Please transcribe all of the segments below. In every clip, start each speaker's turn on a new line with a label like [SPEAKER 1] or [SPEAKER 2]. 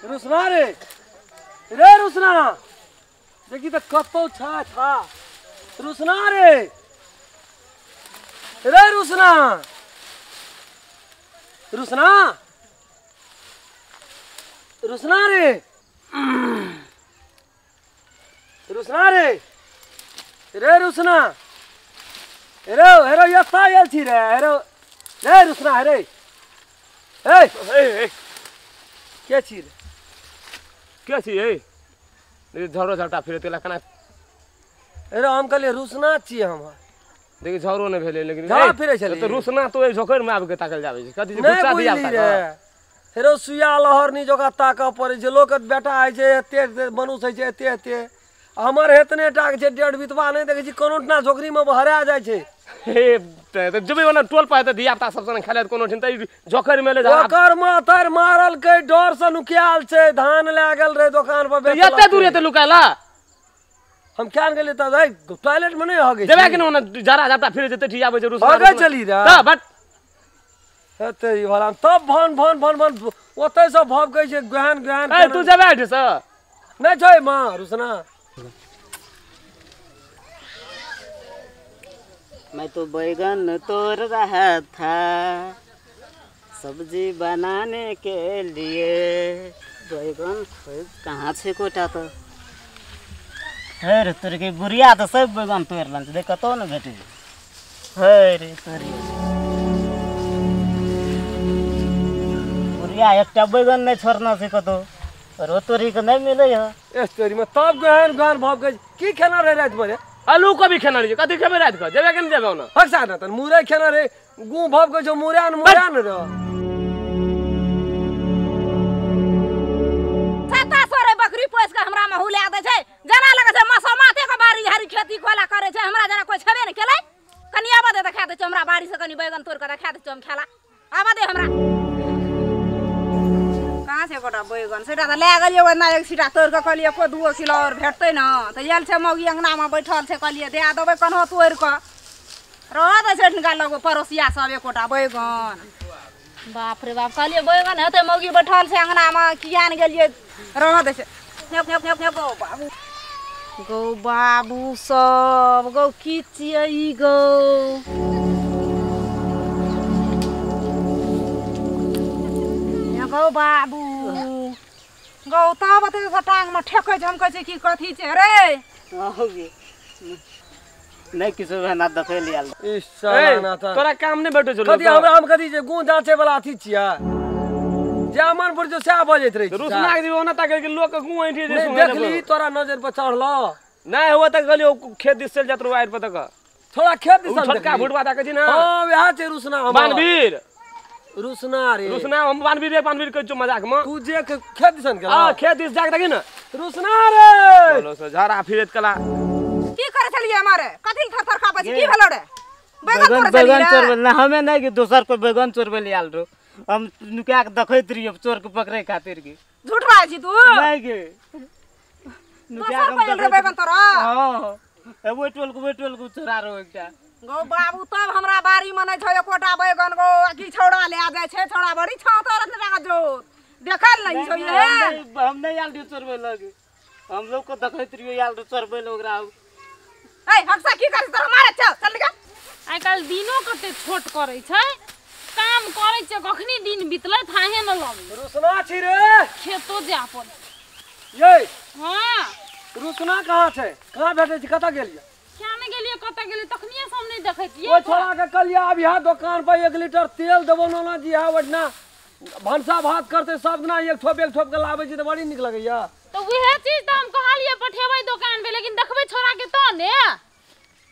[SPEAKER 1] रुसना रे रुसना देखी तो कतो था रुसना रे रुसना रुसना रुसना रे रुसना रे रुसना हेरो यस्ता येल छी रे हेरो रे रुसना रे ए क्या छी रे
[SPEAKER 2] क्या छी ए झरो झटा फिरे तेला कना
[SPEAKER 1] हेरो हम कहले रुसना छी हम
[SPEAKER 2] देखि झरो ने भेले लेकिन
[SPEAKER 1] झा फिरे छले
[SPEAKER 2] तो रुसना तो ए झोकर में आब के ताकल जावे छै कथि गुस्सा दिया ता
[SPEAKER 1] हेरो सुया लहर नि जोका ताका पड़े छै लोक बेटा आइ छै एते मनुष्य छै एते हमर हेतने टाक छै डेढ़ बितवा नहीं देखै छी कोनोटना झोकरी में हरा जाय छै
[SPEAKER 2] हे त जबे वाला टोल पाए त दिया ता सब सने खेले कोनो ठिन त झोकर में ले जा
[SPEAKER 1] ओकर माथर मारल के डर से नुकियाल छै धान लागल रे दुकान पर बेच
[SPEAKER 2] एते दूर एते लुकाला
[SPEAKER 1] हम क्या गेले त भाई टॉयलेट में नहीं होगे
[SPEAKER 2] जबे कि न जरा झटा फिरे जते ठीक आबै छै रुसना
[SPEAKER 1] होगे चली रे
[SPEAKER 2] त बट
[SPEAKER 1] हेते ई वाला तब भन ओते से भव कहै छै गहन
[SPEAKER 2] ए तू जबे आठ से
[SPEAKER 1] नहीं छै मां रुसना
[SPEAKER 3] मैं तो बैगन तोड़ रहा था सब्जी बनाने के लिए बैगन कहाँ से कोटा तो है रे तोर के बुढ़िया तो सब बैगन तोड़ लन देख कतो न भेटे है रे तोरी बुढ़िया एकटा बैगन नहीं छोड़ना से कतो और तोरी के नहीं मिले है
[SPEAKER 1] ए स्टोरी में तब गहन भाव कहै की खाना रे रात में
[SPEAKER 2] आलू को भी खाना रे कथि खेबे रात को जबे केन जेबे न
[SPEAKER 1] हक्सा न त मुरै खाना रे गु भाव कहै छ मुरान रे
[SPEAKER 4] छता सोरे बकरी पोस के हमरा में हुला दे छै जना लगे छै मसो माते के बाड़ी हरी खेती कोला करे छै हमरा जना कोई छबे न केलै कनी आबा दे देखा दे छ हमरा बाड़ी से कनी बैगन तोड़ के देखा दे छ हम खेला आबा दे हमरा कहां से गोटा बैगन सेटा त लागल यो ना एक सीटा तोड़ के कहलिए को 2 किलो और भेटतै न त याल छै मौगी अंगना में बैठल छै कहलिए दे देबै कन्हो तोड़ के रह दे छै निकाल लगो पड़ोसिया सब एकोटा बैगन बाप रे बाप कहलिए बैगन हेतै मौगी बैठल छै अंगना में किया न गेलिए रह दे छै नेप गौ बाबू सब गौ की छियै ई गौ गौ बाबू गौ तब त टांग में ठेकै छै हम कहै छै की कथी छै रे
[SPEAKER 3] होगे नहीं किछो ना देखै लियाल
[SPEAKER 1] ई साला त
[SPEAKER 2] तोरा काम नहीं बैठो छ
[SPEAKER 1] कथि हमरा हम कथि छै गु जांचे वाला अथी छिया जामन पर जो सा बजैत रही
[SPEAKER 2] रुसना के दियो ना ताके लोग के गु ऐठी जे
[SPEAKER 1] देखली तोरा नजर पर चढ़लो
[SPEAKER 2] नहीं हुआ त गलियो खेत दिस चल जात रो आइर पर तक
[SPEAKER 1] थोड़ा खेत दिस
[SPEAKER 2] छोटका भुटवा ता कथि ना
[SPEAKER 1] हां वहा छै रुसना हम
[SPEAKER 2] बानवीर
[SPEAKER 1] रुसना रे
[SPEAKER 2] रुसना हम बानवीर कहै छ मजाक में
[SPEAKER 1] तू जे खेत दिसन के
[SPEAKER 2] हां खेत दिस जाके देखि न
[SPEAKER 1] रुसना रे
[SPEAKER 2] बोलो से झरा फिरत कला
[SPEAKER 4] की करे छलिए हमारे कथि थरथर खापै छी की भेलो रे बैगन
[SPEAKER 3] चोरबे ना हमें नहीं कि दोसर को बैगन चोरबे लियाल रो हम नुका के देखैत रहियो चोर के पकड़े खातिर की
[SPEAKER 4] झूठ बाजै छी तू
[SPEAKER 3] नहीं के
[SPEAKER 4] नुका के बैगन तोरा
[SPEAKER 3] हां ए बैठल को चोरा रो एकटा
[SPEAKER 4] गौ बाबू तब हमरा बाड़ी में नहीं छै एकोटा बैगन गो की छौड़ा ले आ जाय छै छौड़ा बड़ी छातर रखने जो देखल नहीं छै ये
[SPEAKER 3] हम नहीं आल दियो चोरबे लगे हम लोग को देखैत रहियो याल चोरबे लोग राव
[SPEAKER 4] ए हक्सा की करे त हमारे चल निकल
[SPEAKER 5] आइ काल दिनो कते छोट करे छै काम करे छै कखनी दिन बितले थाहे न लगे
[SPEAKER 1] रुसना छी रे
[SPEAKER 5] खेतो जा पर
[SPEAKER 1] ये
[SPEAKER 5] हां
[SPEAKER 1] रुसना कहां छै कहां बैठे छी कता गेलिए
[SPEAKER 5] क्या में गेलिए कता गेलिए तखनिए सब नहीं देखै छियै
[SPEAKER 1] ओ छोड़ा के कलिया अब यहां दुकान पर 1 लीटर तेल देबो ना जी है वडना भंसा भात करते सब दिना एक ठोप के लाबै छी त बड़ी निक लगैया
[SPEAKER 5] तो वहे चीज त हम कहलिए पठेबै दुकान पे लेकिन देखबै छोरा के तो ने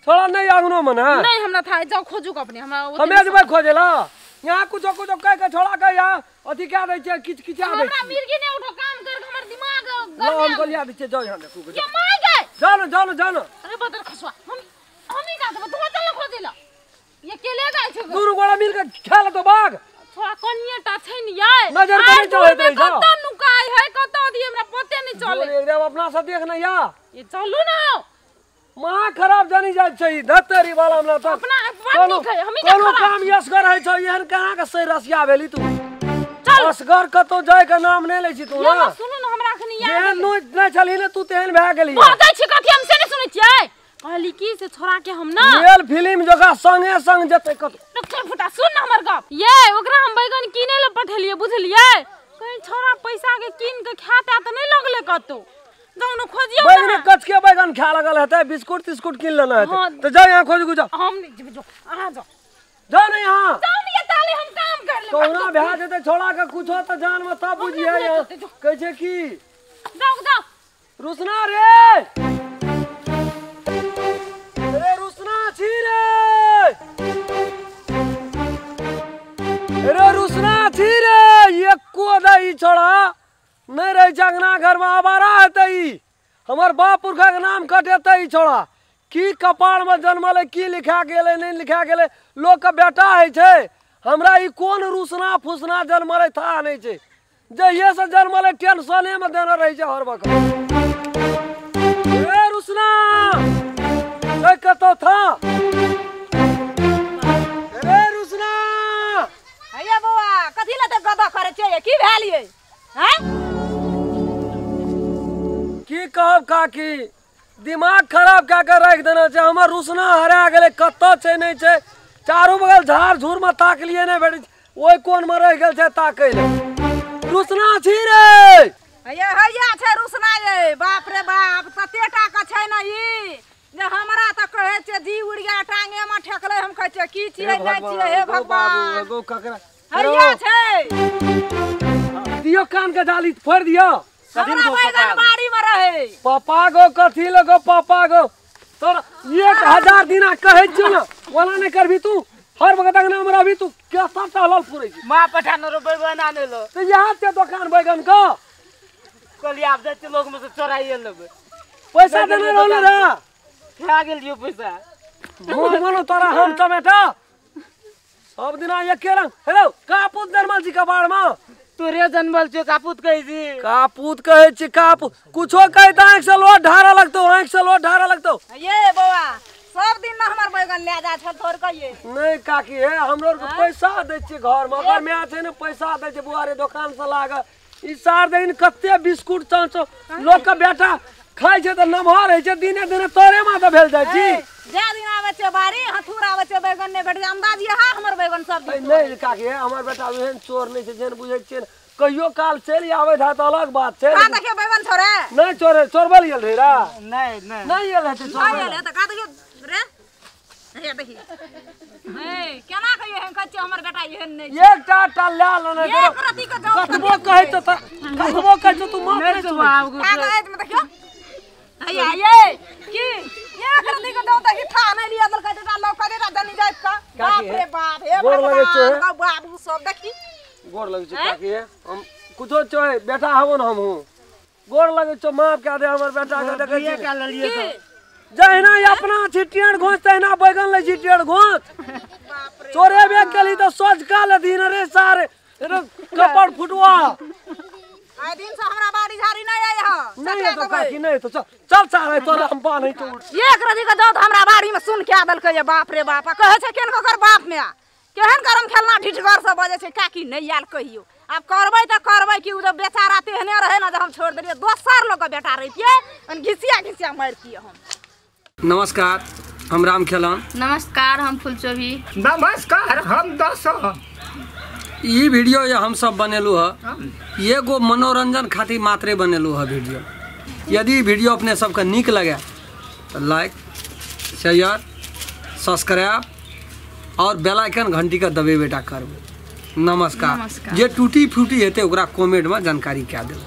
[SPEAKER 1] छोड़ा नहीं आंगनो में ना
[SPEAKER 5] नहीं हमरा था जाओ खोजू अपने हमरा
[SPEAKER 1] हमें जेबै खोजेला यहाँ कुछ कह के छोड़ा के यहाँ अथी क्या दै छै किच आबै
[SPEAKER 5] हमरा मिर्गी ने उठो काम कर के हमर दिमाग
[SPEAKER 1] हम कहलिया दै छै जाओ यहाँ देखू
[SPEAKER 5] के मार गए
[SPEAKER 1] जानो
[SPEAKER 5] अरे बदर खसवा हम ही का देब तू चल खोजेला ये केले गए छै
[SPEAKER 1] दूर गोड़ा मिल के खेल तो बाग
[SPEAKER 5] थोड़ा कनिएटा छै न यार
[SPEAKER 1] नजर पर नहीं चढ़ैत रही
[SPEAKER 5] कत नुकाय है कत दी हमरा पते नहीं चले
[SPEAKER 1] एकदम अपना से देख ना या
[SPEAKER 5] ये चलू ना
[SPEAKER 1] महा खराब जानी जाय छै धतरी वाला हमरा तो
[SPEAKER 5] अपना बात नहीं करे हम ही
[SPEAKER 1] कोनो काम यस कर है छै एहन कहां के सही रसिया भेली तू असगर कतो जाय के नाम नहीं लै छी तू
[SPEAKER 5] ये
[SPEAKER 1] ना
[SPEAKER 5] मत सुनू ना हमरा अखनी याद
[SPEAKER 1] जेहन नु नहीं चली ने तू तेहन भए गेली
[SPEAKER 5] बोल दै छी कथि हम से नहीं सुनै छियै कहली की से छोरा के हम ना
[SPEAKER 1] रियल फिल्म जगह संगे संग जते कतो
[SPEAKER 5] डॉक्टर फुटा सुन ना हमर गप ये ओकरा हम बैगन किने ले पठेलिए बुझलिए कहीं छोरा पैसा के किन के खाता त नहीं लगले कतो जाऊ खोजियो
[SPEAKER 1] बैगन
[SPEAKER 5] ना
[SPEAKER 1] कच के बैगन खा लगल हेतै बिस्कुट तिस्कुट किन लेना हेतै
[SPEAKER 5] हाँ।
[SPEAKER 1] तो जाओ यहाँ खोज गुजा
[SPEAKER 5] हम नहीं जेबे जो आ जाओ
[SPEAKER 1] जाओ ना यहाँ
[SPEAKER 5] जाओ नहीं ताले हम काम कर ले
[SPEAKER 1] कौना भए जेतै छोड़ा के कुछ हो त जान में तब बुझिए यहाँ कहै छै की
[SPEAKER 5] जाओ जाओ
[SPEAKER 1] रुसना रे रे रुसना छी रे रुसना छी रे एको दई छोड़ा नहीं रही जंगना घर में आवारा हेतै हमर बाप पुरखा के नाम कटेतै छोड़ा की कपाड़ में जन्मले की लिखा गेले नहीं लिखा गेले लोग के बेटा है छे हमरा ई कोन रुसना फुसना जन्मले था नहीं छे जहिए से जन्मले टेंशने में देना रही छे हर वक्त ए रुसना ए कतो था ए रुसना
[SPEAKER 4] हैया बौआ कथी लते गदा करे छै की भेलिए हैं
[SPEAKER 1] की कहब काकी दिमाग खराब क्या कर रख देना छै हमर रुसना हरा गेले कत्तो छै नहीं छै चारों बगल झाड़ झूर में ताक लिए नहीं भेट ओई कोन में रह गेल छै ताकै ले रुसना छी रे
[SPEAKER 4] हैया छै रुसना ये बाप रे बाप कते टाका छै ना ई जे हमरा त कहे छै जी उड़िया टांगे में ठेकले हम कहै छै की छियै नहीं छियै हे भगवान
[SPEAKER 1] एगो ककरा
[SPEAKER 4] हैया छै
[SPEAKER 1] दियो कान के जाली फोड़ दियो
[SPEAKER 4] हमरा बैगन बाड़ी में रहे
[SPEAKER 1] पापा गो कथी लगो पापा गो तोर 1000 दिना कहै छियो ना वाला नहीं करबी तू हर वक्त अंगना में रहबी तू क्या सब हलाल फुरै छी
[SPEAKER 3] माँ पठान रो बैगन आने लो
[SPEAKER 1] तो यहाँ से दुकान बैगन का
[SPEAKER 3] कहली आप जाते लोग में से चोराइए लेबे
[SPEAKER 1] पैसा देने रहलो रे
[SPEAKER 3] खा गेल दियो पैसा
[SPEAKER 1] मोनो तोरा हम टमेटा अब दिना एके रंग हेलो कापूत दरमल जी कबाड़ में
[SPEAKER 3] तोरे जन्मल छो कापूत कहै छी
[SPEAKER 1] कापूत कहै छी कापूत कुछो कहै त आंख से लोट ढारा लगतो आंख से लोट ढारा लगतो
[SPEAKER 4] ये बौआ सब दिन ना हमर बैगन ले जा छ तोर कहिए
[SPEAKER 1] नहीं काकी है हम लोग को पैसा दै छी घर में अगर मैं छै ने पैसा दै छै बुआरे दुकान से लाग ई सार दिन कते बिस्कुट चांचो लोग का बेटा खाइ छै त नमहर है छै दिने दिने तोरे में त भेल जाइ छी
[SPEAKER 4] जे दिन आवे छै बारी हथुर आवे छै बैगन ने भेट अंदाज यहा हमर बैगन सब दिन
[SPEAKER 1] नहीं काकी है हमर बेटा एहन चोर नहीं छै जेन बुझै छियै कहियो काल चलि आवे था त अलग बात छै
[SPEAKER 4] का देखियो बैगन छोरे
[SPEAKER 1] नहीं चोरे चोरबल गेल रे रा
[SPEAKER 3] नहीं नहीं
[SPEAKER 1] नहीं गेल है
[SPEAKER 4] नहीं
[SPEAKER 1] चोरबल
[SPEAKER 4] ले त का देखियो रे हे देखी हे केना कहियो हम कहै छै हमर बेटा एहन नहीं
[SPEAKER 1] एक टाटा ला लेने
[SPEAKER 4] ये प्रति के जाऊ
[SPEAKER 1] कतबो कहै त कतबो कहै त तू माफ नहीं सुन
[SPEAKER 4] का कहै त देखियो हैया ये की ये प्रति के जाऊ त हिठा नहीं लिया दल कहै त लौका दे जनी जाय का बाप रे बाप हे
[SPEAKER 1] गोर लगै छै।
[SPEAKER 4] भगवान बाबू सब देखी
[SPEAKER 1] गोर लगे छै काकी है हम कुछो छै बेटा हवो न हमहू गोर लगे छै माफ कह दे हमर बेटा के देखै
[SPEAKER 3] ये
[SPEAKER 1] छी
[SPEAKER 3] क्या ललिए तो
[SPEAKER 1] जहिना अपना छिटियड़ घोंच तहिना बैगन ले छिटियड़ घोंच
[SPEAKER 4] बाप रे
[SPEAKER 1] चोरे बेग गेली तो सोच का ले दिन रे सारे कपड़ फुटवा
[SPEAKER 4] आइ दिन से हमरा बाड़ी झाड़ी नहीं आय ह
[SPEAKER 1] नहीं है तो काकी नहीं तो चल चल सारे तोरा हम पा नहीं तो
[SPEAKER 4] एक रति के जाऊ त हमरा बाड़ी में सुन के आदल कहिए बाप रे बाप कहै छै केन कर बाप में केहन करम खेलना ढिठगर से बजे छै काकी नहीं आल कहियो अब करबै त करबै कि उ जब बेचारा तेहने रहे ना जब हम छोड़ देलिए दोसर लोग के बेटा रहिए अन घिसिया मारतिए हम
[SPEAKER 1] नमस्कार हम राम खेलन
[SPEAKER 6] नमस्कार हम फुलचोभी
[SPEAKER 2] नमस्कार हम दस
[SPEAKER 1] ई वीडियो ये हम सब बनेलू है ये गो मनोरंजन खातिर मात्रे बनेलू है वीडियो यदि वीडियो अपने सबके नीक लगे तो लाइक शेयर सब्सक्राइब और बेल आइकन घंटी का दबेबेटा करबे नमस्कार
[SPEAKER 6] नमस्कार।
[SPEAKER 1] जे टूटी फूटी हेते ओकरा कमेंट में जानकारी क्या देबे।